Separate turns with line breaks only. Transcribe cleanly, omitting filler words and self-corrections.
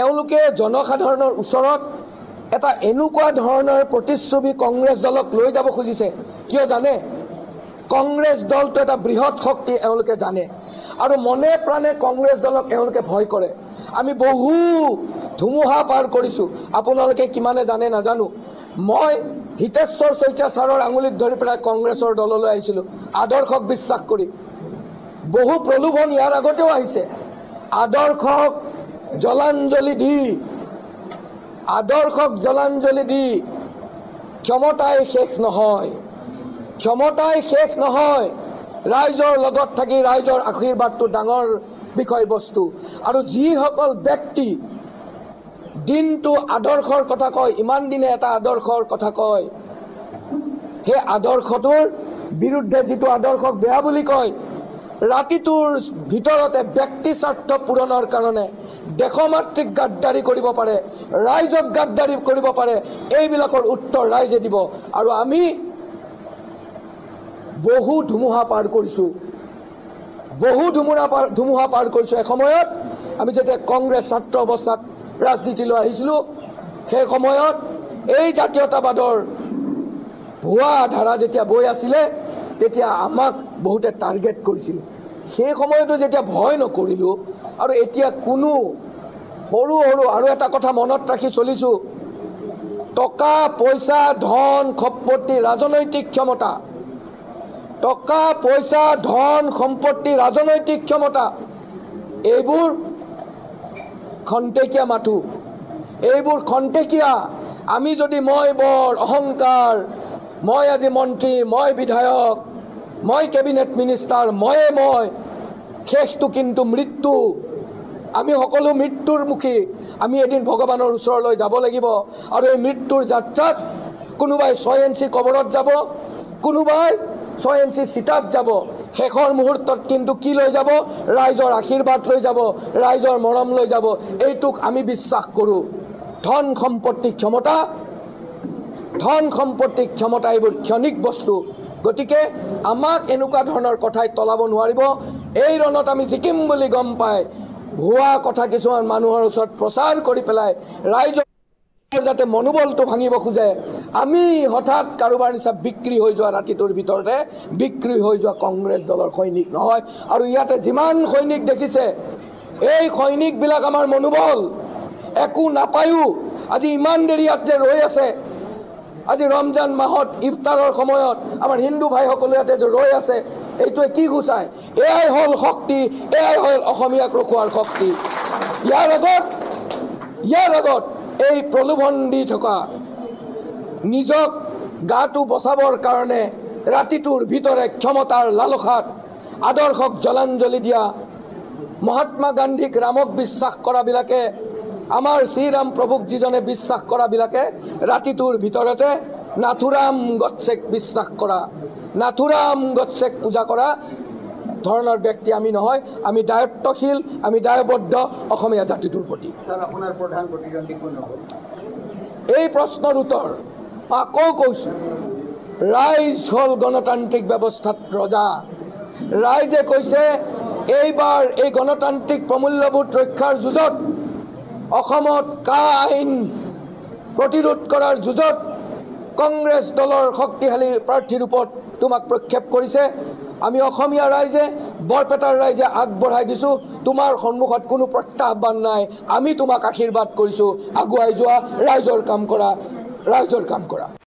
এওঁলোকে জনসাধাৰণৰ ওচৰত এটা এনেকুৱা ধৰণৰ প্ৰতিচ্ছবি কংগ্ৰেছ দলক লৈ যাব খুজিছে। কিয় জানে? কংগ্ৰেছ দলটো এটা বৃহৎ শক্তি এওঁলোকে জানে আৰু মনে প্ৰাণে কংগ্ৰেছ দলক এওঁলোকে ভয় কৰে। আমি বহু ধুমুহা পাৰ কৰিছোঁ, আপোনালোকে কিমানে জানে নাজানো। মই হিতেশ্বৰ শইকীয়া ছাৰৰ আঙুলিত ধৰি পেলাই কংগ্ৰেছৰ দললৈ আহিছিলোঁ আদৰ্শক বিশ্বাস কৰি। বহু প্ৰলোভন ইয়াৰ আগতেও আহিছে। আদৰ্শক জলাঞ্জলি দি ক্ষমতাই শেষ নহয়, ক্ষমতাই শেষ নহয়। ৰাইজৰ লগত থাকি ৰাইজৰ আশীৰ্বাদটো ডাঙৰ বিষয়বস্তু। আৰু যিসকল ব্যক্তি দিনটো আদৰ্শৰ কথা কয়, ইমান দিনে এটা আদৰ্শৰ কথা কয়, সেই আদৰ্শটোৰ বিৰুদ্ধে যিটো আদৰ্শক বেয়া বুলি কয়, ৰাতিটোৰ ভিতৰতে ব্যক্তি স্বাৰ্থ পূৰণৰ কাৰণে দেশমাতৃক গাদ্দাৰী কৰিব পাৰে, ৰাইজক গাদ্দাৰী কৰিব পাৰে, এইবিলাকৰ উত্তৰ ৰাইজে দিব। আৰু আমি বহু ধুমুহা পাৰ কৰিছোঁ, এসময়ত আমি যেতিয়া কংগ্ৰেছ ছাত্ৰ অৱস্থাত ৰাজনীতিলৈ আহিছিলোঁ, সেই সময়ত এই জাতীয়তাবাদৰ ভুৱা ধাৰা যেতিয়া বৈ আছিলে, তেতিয়া আমাক বহুতে টাৰ্গেট কৰিছিল। সেই সময়তো যেতিয়া ভয় নকৰিলোঁ, আৰু এতিয়া কোনো সৰু আৰু এটা কথা মনত ৰাখি চলিছোঁ, টকা পইচা ধন সম্পত্তি ৰাজনৈতিক ক্ষমতা, টকা পইচা ধন সম্পত্তি ৰাজনৈতিক ক্ষমতা, এইবোৰ খন্তেকীয়া মাথো, এইবোৰ খন্তেকীয়া। আমি যদি মই বৰ অহংকাৰ, মই আজি মন্ত্ৰী, মই বিধায়ক, মই কেবিনেট মিনিষ্টাৰ, মই শেষটো কিন্তু মৃত্যু। আমি সকলো মৃত্যুৰ মুখী। আমি এদিন ভগৱানৰ ওচৰলৈ যাব লাগিব আৰু এই মৃত্যুৰ যাত্ৰাত কোনোবাই 6 ইঞ্চি কবৰত যাব, কোনোবাই 6 ইঞ্চি চিতাত যাব। শেষৰ মুহূৰ্তত কিন্তু কি লৈ যাব? ৰাইজৰ আশীৰ্বাদ লৈ যাব, ৰাইজৰ মৰম লৈ যাব। এইটোক আমি বিশ্বাস কৰোঁ। ধন সম্পত্তি ক্ষমতা এইবোৰ ক্ষণিক বস্তু। গতিকে আমাক এনেকুৱা ধৰণৰ কথাই তলাব নোৱাৰিব। এই ৰণত আমি জিকিম বুলি গম পাই ভুৱা কথা কিছুমান মানুহৰ ওচৰত প্ৰচাৰ কৰি পেলাই ৰাইজৰ যাতে মনোবলটো ভাঙিব খোজে, আমি হঠাৎ কাৰোবাৰ নিচিনা বিক্ৰী হৈ যোৱা, ৰাতিটোৰ ভিতৰতে বিক্ৰী হৈ যোৱা কংগ্ৰেছ দলৰ সৈনিক নহয়। আৰু ইয়াতে যিমান সৈনিক দেখিছে, এই সৈনিকবিলাক আমাৰ মনোবল। একো নাপায়ো আজি ইমান দেৰি ইয়াত যে ৰৈ আছে, আজি ৰমজান মাহত ইফতাৰৰ সময়ত আমাৰ হিন্দু ভাইসকলে ইয়াতে যে ৰৈ আছে, এইটোৱে কি গুচায়? এয়াই হ'ল শক্তি, এয়াই হ'ল অসমীয়াক ৰখোৱাৰ শক্তি। ইয়াৰ আগত এই প্ৰলোভন দি থকা, নিজক গাটো বচাবৰ কাৰণে ৰাতিটোৰ ভিতৰে ক্ষমতাৰ লালসাত আদৰ্শক জলাঞ্জলি দিয়া, মহাত্মা গান্ধীক ৰামক বিশ্বাস কৰাবিলাকে, আমাৰ শ্ৰীৰাম প্ৰভুক যিজনে বিশ্বাস কৰাবিলাকে ৰাতিটোৰ ভিতৰতে নাথুৰাম গডছেক বিশ্বাস কৰা, নাথুৰাম গডছেক পূজা কৰা ধৰণৰ ব্যক্তি আমি নহয়। আমি দায়িত্বশীল, আমি দায়বদ্ধ অসমীয়া জাতিটোৰ প্ৰতি। এই প্ৰশ্নৰ উত্তৰ আকৌ কৈছোঁ, ৰাইজ হ'ল গণতান্ত্ৰিক ব্যৱস্থাত ৰজা। ৰাইজে কৈছে এইবাৰ এই গণতান্ত্ৰিক প্ৰমূল্যবোধ ৰক্ষাৰ যুঁজত, অসমত কা আইন প্ৰতিৰোধ কৰাৰ যুঁজত কংগ্ৰেছ দলৰ শক্তিশালী প্ৰাৰ্থীৰ ওপৰত তোমাক প্ৰক্ষেপ কৰিছে। আমি অসমীয়া ৰাইজে, বৰপেটাৰ ৰাইজে আগবঢ়াই দিছোঁ, তোমাৰ সন্মুখত কোনো প্ৰত্যাহ্বান নাই। আমি তোমাক আশীৰ্বাদ কৰিছোঁ, আগুৱাই যোৱা, ৰাইজৰ কাম কৰা।